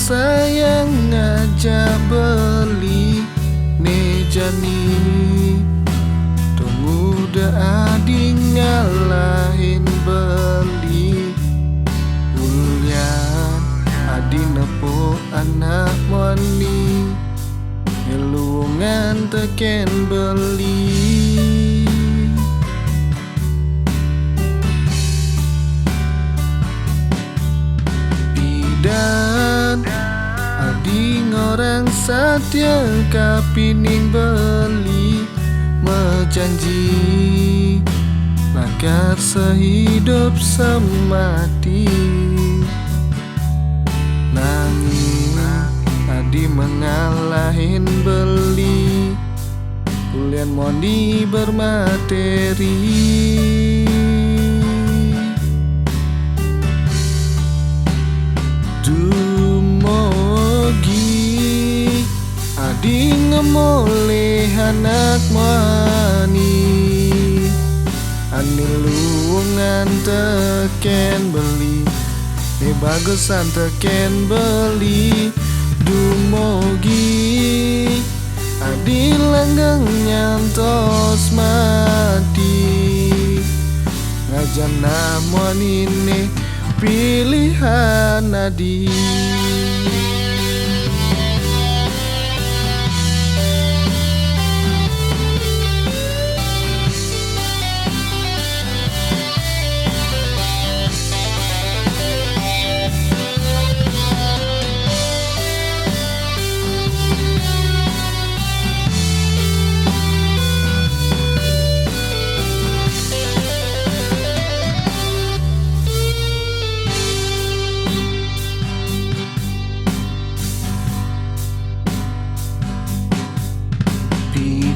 sayang ngajak beli nejani tunggu adi ngalahin beli Ulyan adi nepuk anak moni ngelungan teken beli dan adi orang setia kapining beli menjanji bakar sehidup semati nangis adi mengalahin beli kulian moni bermateri adi ngemoleh anak mani ani luungan teken beli bagusan teken beli dumogi adi langgeng nyantos mati ngajan namun ini pilihan adi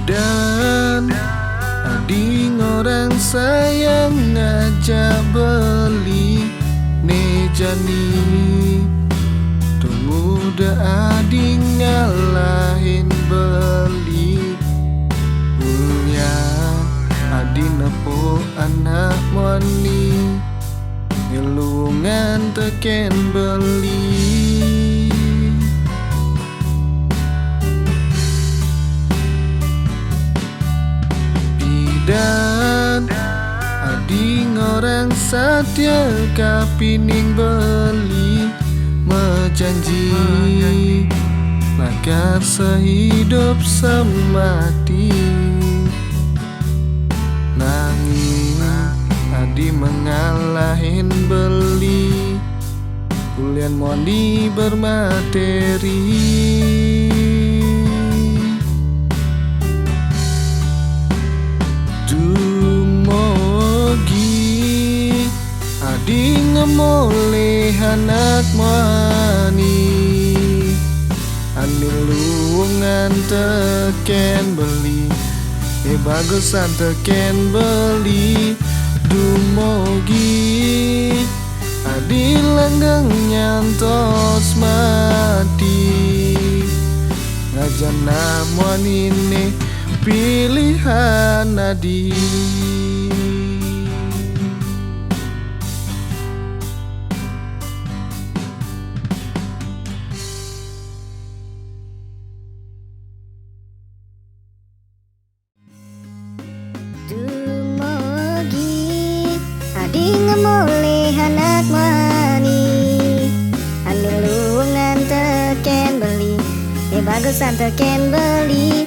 dan adi orang sayang ngajak beli nejani tunggu adi ngalahin beli Ulyan adi nepuk anak moni ngelungan teken beli dan adi orang setia kapining beli menjanji bakar sehidup semati nangis adi mengalahin beli kulian moni bermateri adi ngemoleh anak mani ani luungan teken beli bagusan teken beli dumogi adi langgeng nyantos mati ngajan namun ini pilihan adi Dumogi adi ngemoleh anak mani ani luungan teken beli bagusan teken beli